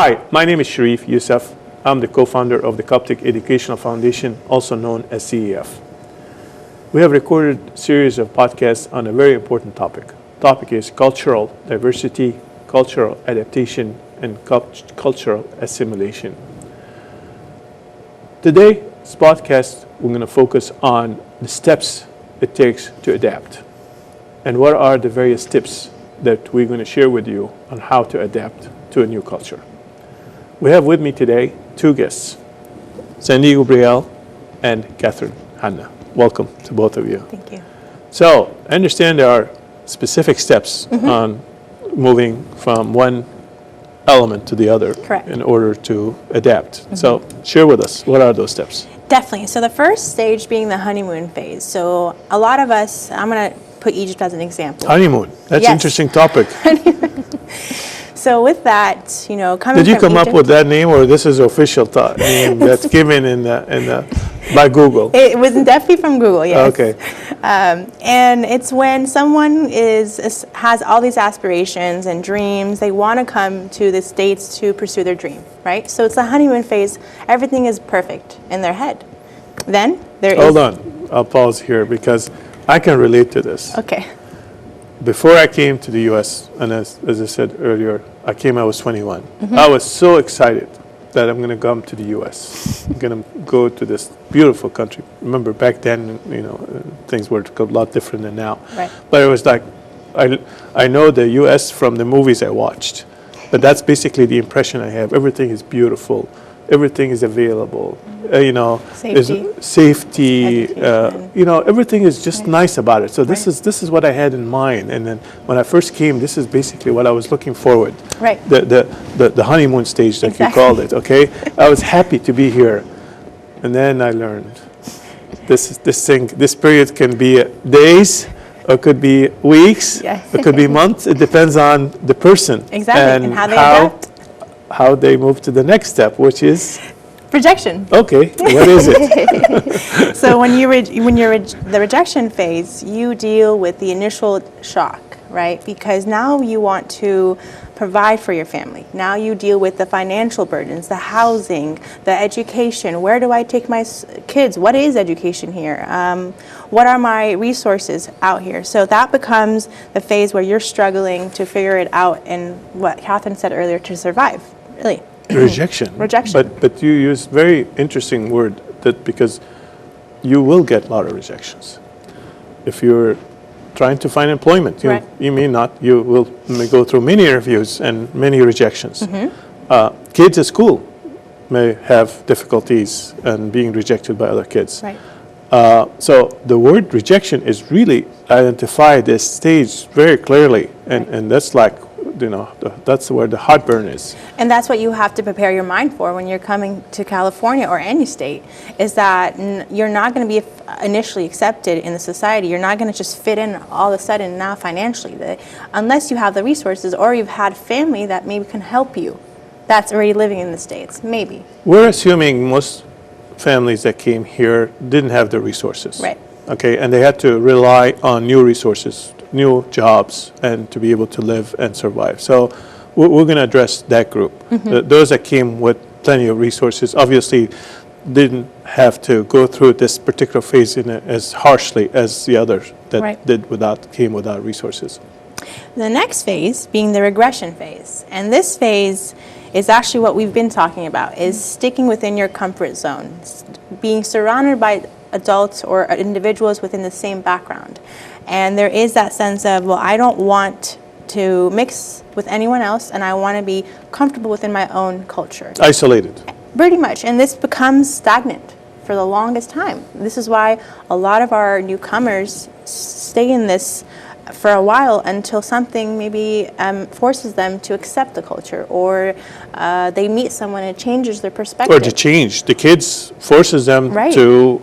Hi, my name is Sharif Youssef. I'm the co-founder of the Coptic Educational Foundation, also known as CEF. We have recorded a series of podcasts on a very important topic. The topic is cultural diversity, cultural adaptation, and cultural assimilation. Today's podcast, we're going to focus on the steps it takes to adapt. And what are the various tips that we're going to share with you on how to adapt to a new culture. We have with me today two guests, Sandy Gabriel and Catherine Hanna. Welcome to both of you. Thank you. So I understand there are specific steps on moving from one element to the other. Correct. In order to adapt. So share with us, what are those steps? Definitely. So the first stage being the honeymoon phase. So a lot of us, I'm going to put Egypt as an example. Honeymoon. That's an interesting topic. So with that, coming from Egypt. Did you come up with that name, or this is official name that's given by Google? It was definitely from Google, yes. Okay. And it's when someone has all these aspirations and dreams, they want to come to the States to pursue their dream, right? So it's the honeymoon phase. Everything is perfect in their head. Then there is... Hold on. I'll pause here because I can relate to this. Okay. Before I came to the U.S., and as I said earlier, I was 21. I was so excited that I'm going to come to the U.S. I'm going to go to this beautiful country. Remember, back then, things were a lot different than now. Right. But it was like, I know the U.S. from the movies I watched. But that's basically the impression I have. Everything is beautiful. Everything is available. Safety. Everything is just nice about it. So this is what I had in mind. And then when I first came, this is basically what I was looking forward. Right. The honeymoon stage that you called it. Okay. I was happy to be here, and then I learned this period can be days, or it could be weeks. Yes. It could be months. It depends on the person. Exactly. And how they adapt. How they move to the next step, which is rejection. Okay, what is it? So when you're the rejection phase, you deal with the initial shock, right? Because now you want to provide for your family. Now you deal with the financial burdens, the housing, the education. Where do I take my kids? What is education here? What are my resources out here? So that becomes the phase where you're struggling to figure it out, and what Catherine said earlier, to survive, really. Rejection. Rejection. But you use very interesting word, that because you will get a lot of rejections. If you're trying to find employment, you may go through many interviews and many rejections. Kids at school may have difficulties and being rejected by other kids. Right. So the word rejection is really identify this stage very clearly, and that's like, that's where the heartburn is. And that's what you have to prepare your mind for when you're coming to California or any state, is that you're not going to be initially accepted in the society. You're not going to just fit in all of a sudden now financially, unless you have the resources or you've had family that maybe can help you that's already living in the States, maybe. We're assuming most families that came here didn't have the resources. Right. Okay, and they had to rely on new resources, new jobs, and to be able to live and survive. So we're going to address that group. Those that came with plenty of resources obviously didn't have to go through this particular phase as harshly as the others that came without resources. The next phase being the regression phase. And this phase is actually what we've been talking about, is sticking within your comfort zone, being surrounded by adults or individuals within the same background. And there is that sense of, well, I don't want to mix with anyone else, and I want to be comfortable within my own culture. Isolated. Pretty much. And this becomes stagnant for the longest time. This is why a lot of our newcomers stay in this for a while until something maybe forces them to accept the culture, or they meet someone and it changes their perspective. Or to change. The kids forces them to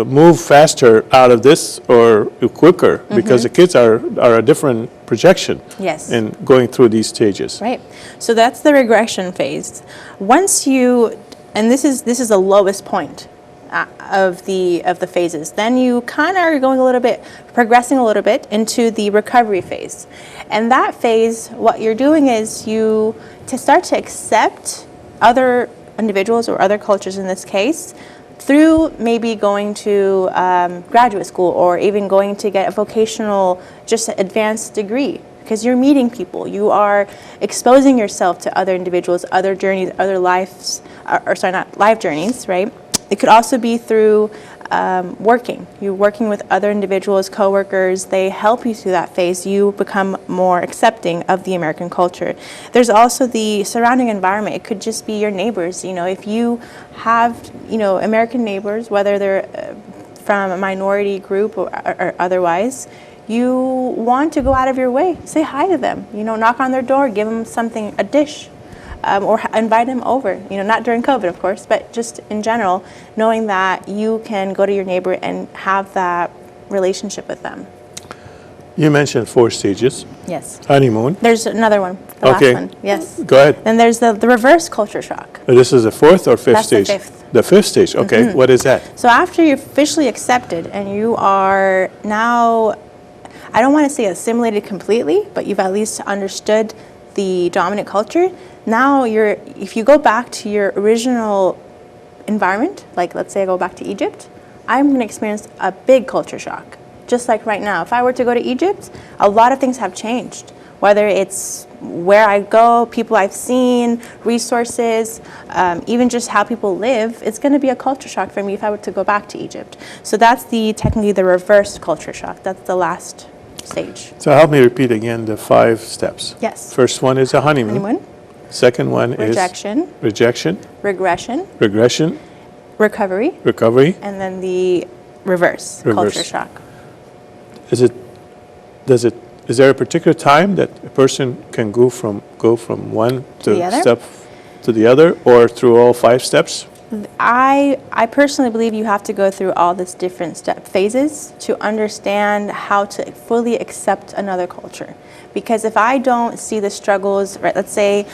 move faster out of this or quicker, because the kids are a different projection in going through these stages. Right. So that's the regression phase. Once you, and this is the lowest point of the phases. Then you kind of are going progressing a little bit into the recovery phase. And that phase, what you're doing is you to start to accept other individuals or other cultures in this case through maybe going to graduate school or even going to get a vocational, just advanced degree. Because you're meeting people, you are exposing yourself to other individuals, other journeys, other lives, not life journeys, right? It could also be through working. You're working with other individuals, coworkers, they help you through that phase. You become more accepting of the American culture. There's also the surrounding environment. It could just be your neighbors. If you have, American neighbors, whether they're from a minority group or otherwise, you want to go out of your way, say hi to them, knock on their door, give them something, a dish, or invite them over, not during COVID, of course, but just in general, knowing that you can go to your neighbor and have that relationship with them. You mentioned 4 stages. Yes. Honeymoon. There's another one, the last one, yes. Go ahead. Then there's the reverse culture shock. This is the 4th or 5th That's stage? the 5th. The 5th stage, okay. What is that? So after you're officially accepted and you are now, I don't want to say assimilated completely, but you've at least understood the dominant culture. Now if you go back to your original environment, like let's say I go back to Egypt, I'm going to experience a big culture shock. Just like right now, if I were to go to Egypt, a lot of things have changed. Whether it's where I go, people I've seen, resources, even just how people live, it's going to be a culture shock for me if I were to go back to Egypt. So that's technically the reverse culture shock. That's the last stage. So help me repeat again the 5 steps. Yes. First one is a honeymoon. Second one is rejection, regression, recovery, and then the reverse. Culture shock. Is there a particular time that a person can go from one step to the other, or through all 5 steps? I personally believe you have to go through all these different phases to understand how to fully accept another culture. Because if I don't see the struggles, right, let's say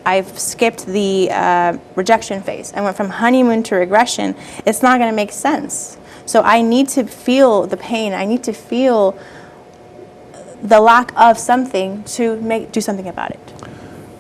I've skipped the rejection phase. I went from honeymoon to regression. It's not going to make sense. So I need to feel the pain. I need to feel the lack of something to do something about it.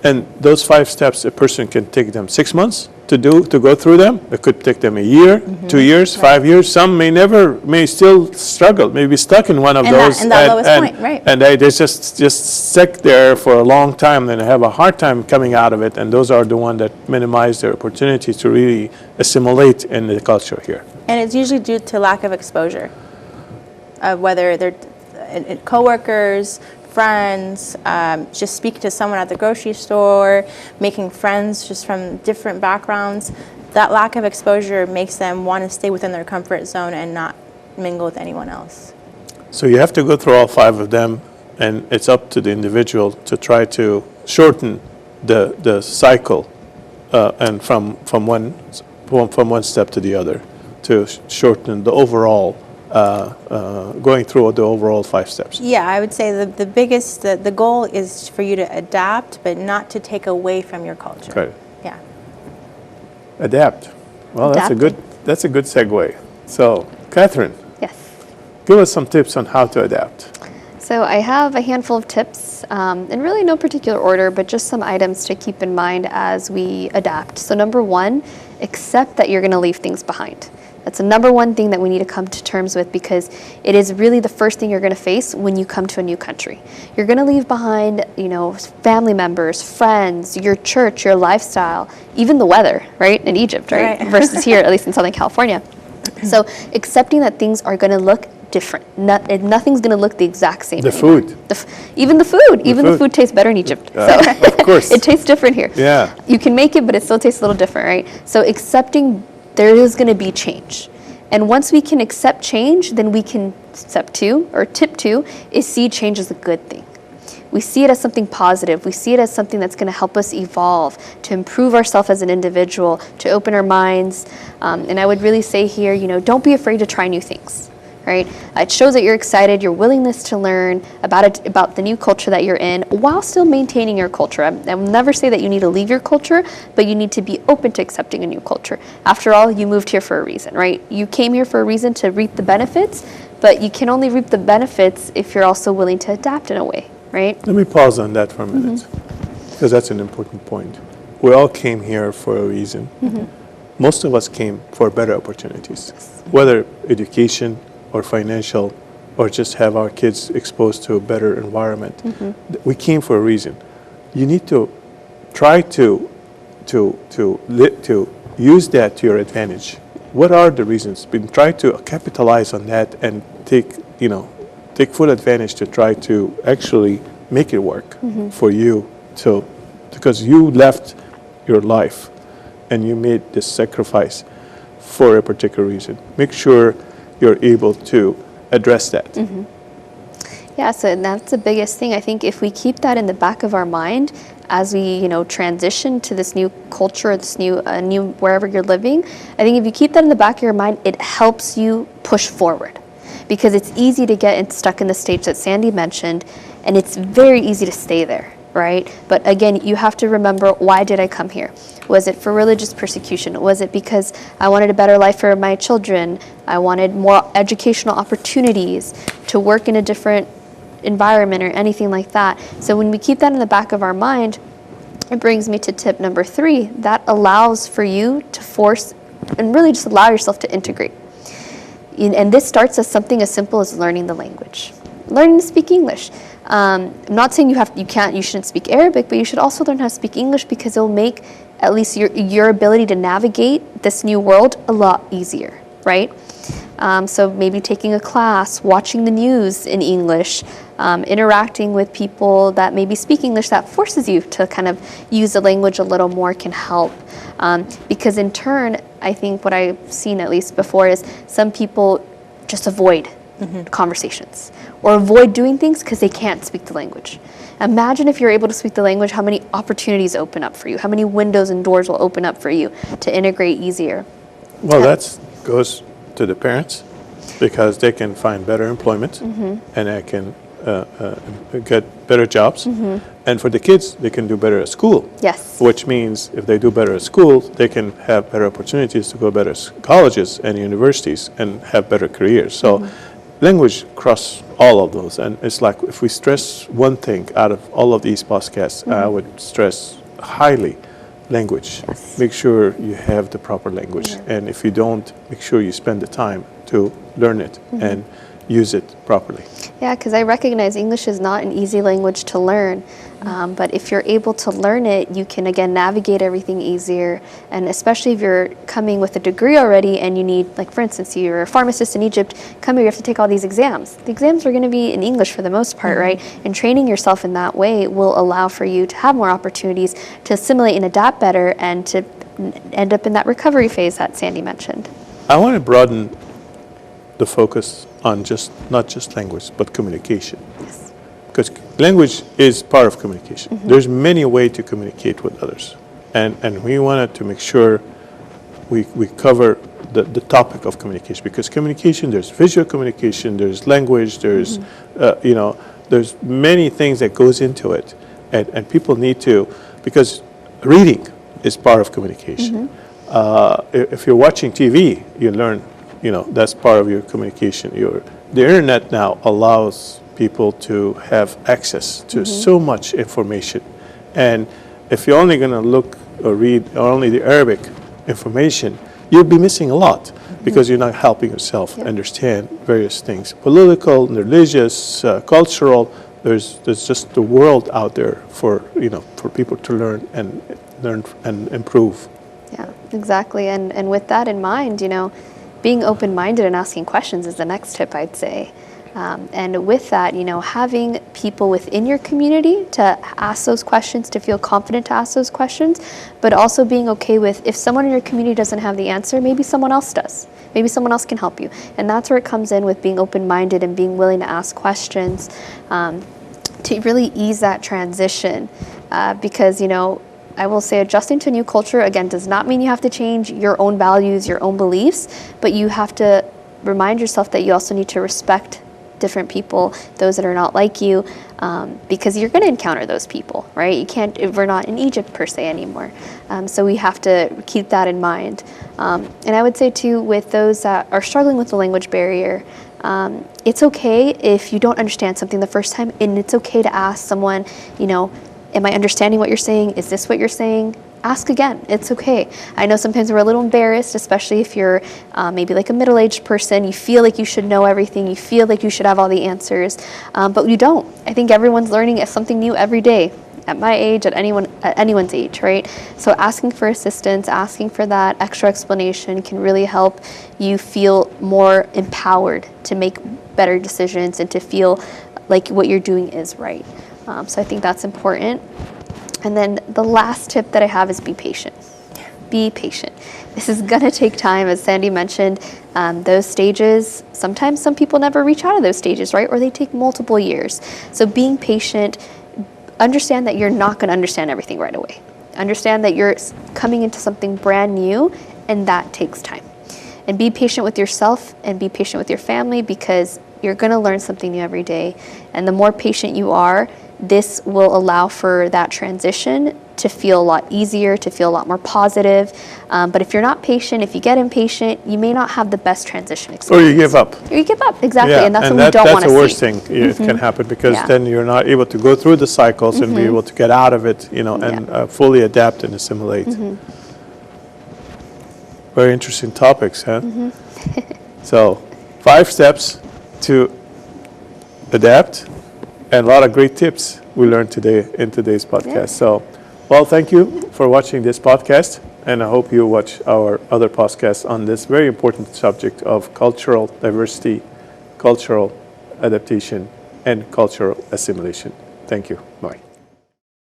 And those 5 steps, a person can take them 6 months to go through them. It could take them a year, 2 years, 5 years. Some may still struggle, may be stuck in one of those. And that lowest point, right. And they just stuck there for a long time and have a hard time coming out of it. And those are the ones that minimize their opportunity to really assimilate in the culture here. And it's usually due to lack of exposure, whether they're coworkers, friends, just speak to someone at the grocery store, making friends just from different backgrounds. That lack of exposure makes them want to stay within their comfort zone and not mingle with anyone else. So you have to go through all 5 of them, and it's up to the individual to try to shorten the cycle and from one step to the other, to shorten the overall going through the overall 5 steps. Yeah, I would say the biggest, the goal is for you to adapt, but not to take away from your culture. Right. Yeah. Adapt. Well, Adapting. that's a good segue. So, Catherine. Yes. Give us some tips on how to adapt. So I have a handful of tips, in really no particular order, but just some items to keep in mind as we adapt. So number 1, accept that you're going to leave things behind. That's the number 1 thing that we need to come to terms with, because it is really the first thing you're going to face when you come to a new country. You're going to leave behind, family members, friends, your church, your lifestyle, even the weather, right? In Egypt, right? Versus here, at least in Southern California. So accepting that things are going to look different. Nothing's going to look the exact same. The food. Even the food tastes better in Egypt. So of course. It tastes different here. Yeah. You can make it, but it still tastes a little different, right? So accepting there is going to be change. And once we can accept change, then we can, tip 2, is see change as a good thing. We see it as something positive. We see it as something that's going to help us evolve, to improve ourselves as an individual, to open our minds. And I would really say here, don't be afraid to try new things. right? It shows that you're excited, your willingness to learn about the new culture that you're in while still maintaining your culture. I will never say that you need to leave your culture, but you need to be open to accepting a new culture. After all, you moved here for a reason, right? You came here for a reason to reap the benefits, but you can only reap the benefits if you're also willing to adapt in a way, right? Let me pause on that for a minute, because that's an important point. We all came here for a reason. Most of us came for better opportunities, whether education or financial, or just have our kids exposed to a better environment. We came for a reason. You need to try to use that to your advantage. What are the reasons? Try to capitalize on that and take full advantage to try to actually make it work for you. Because you left your life and you made this sacrifice for a particular reason. Make sure you're able to address that. Yeah, so that's the biggest thing. I think if we keep that in the back of our mind as we, transition to this new culture, this new wherever you're living, I think if you keep that in the back of your mind, it helps you push forward. Because it's easy to get stuck in the stage that Sandy mentioned, and it's very easy to stay there, right? But again, you have to remember, why did I come here? Was it for religious persecution? Was it because I wanted a better life for my children? I wanted more educational opportunities to work in a different environment or anything like that. So when we keep that in the back of our mind, it brings me to tip number 3. That allows for you to force and really just allow yourself to integrate. And this starts as something as simple as learning the language, learning to speak English. I'm not saying you shouldn't speak Arabic, but you should also learn how to speak English, because it will make at least your ability to navigate this new world a lot easier, right? So maybe taking a class, watching the news in English, interacting with people that maybe speak English, that forces you to kind of use the language a little more can help. Because in turn, I think what I've seen at least before is some people just avoid conversations or avoid doing things because they can't speak the language. Imagine if you're able to speak the language, how many opportunities open up for you, how many windows and doors will open up for you to integrate easier. Well, that goes to the parents, because they can find better employment and they can get better jobs. And for the kids, they can do better at school. Yes. Which means if they do better at school, they can have better opportunities to go better colleges and universities and have better careers. So language cross all of those. And it's like, if we stress one thing out of all of these podcasts, I would stress highly language. Yes. Make sure you have the proper language. And if you don't, make sure you spend the time to learn it and use it properly. Yeah, because I recognize English is not an easy language to learn, but if you're able to learn it, you can again navigate everything easier. And especially if you're coming with a degree already and you need, like for instance, you're a pharmacist in Egypt, come here, you have to take all these exams. The exams are going to be in English for the most part, right? And training yourself in that way will allow for you to have more opportunities to assimilate and adapt better and to end up in that recovery phase that Sandy mentioned. I want to broaden the focus on not just language, but communication. Yes. Because language is part of communication. There's many ways to communicate with others. And we wanted to make sure we cover the topic of communication. Because communication, there's visual communication, there's language, there's, there's many things that goes into it. And people need to, because reading is part of communication. If you're watching TV, you learn, that's part of your communication. The internet now allows people to have access to so much information. And if you're only going to look or read only the Arabic information, you'll be missing a lot because you're not helping yourself understand various things. Political, religious, cultural, there's just the world out there for people to learn and improve. Yeah, exactly. And with that in mind, being open-minded and asking questions is the next tip, I'd say. And with that, having people within your community to ask those questions, to feel confident to ask those questions, but also being okay with, if someone in your community doesn't have the answer, maybe someone else does. Maybe someone else can help you. And that's where it comes in with being open-minded and being willing to ask questions to really ease that transition. Because, I will say adjusting to a new culture, again, does not mean you have to change your own values, your own beliefs, but you have to remind yourself that you also need to respect different people, those that are not like you, because you're going to encounter those people, right? You can't, we're not in Egypt per se anymore. So we have to keep that in mind. And I would say too, with those that are struggling with the language barrier, it's okay if you don't understand something the first time, and it's okay to ask someone, you know, am I understanding what you're saying? Is this what you're saying? Ask again. It's okay. I know sometimes we're a little embarrassed, especially if you're maybe like a middle-aged person. You feel like you should know everything. You feel like you should have all the answers, but you don't. I think everyone's learning something new every day. At my age, at anyone's age, right? So asking for assistance, asking for that extra explanation can really help you feel more empowered to make better decisions and to feel like what you're doing is right. So I think that's important. And then the last tip that I have is be patient. Be patient. This is going to take time, as Sandy mentioned. Those stages, sometimes some people never reach out of those stages, right? Or they take multiple years. So being patient, understand that you're not going to understand everything right away. Understand that you're coming into something brand new, and that takes time. And be patient with yourself and be patient with your family, because you're going to learn something new every day. And the more patient you are, this will allow for that transition to feel a lot easier, to feel a lot more positive. But if you're not patient, if you get impatient, you may not have the best transition experience. Or you give up. Or you give up, exactly. Yeah, And that's what we don't want to see. That's the worst thing it can happen, because Yeah. then you're not able to go through the cycles and be able to get out of it, you know, and fully adapt and assimilate. Very interesting topics, huh? So, 5 steps to adapt, and a lot of great tips we learned today in today's podcast. Yeah. So, well, thank you for watching this podcast, and I hope you watch our other podcasts on this very important subject of cultural diversity, cultural adaptation, and cultural assimilation. Thank you. Bye.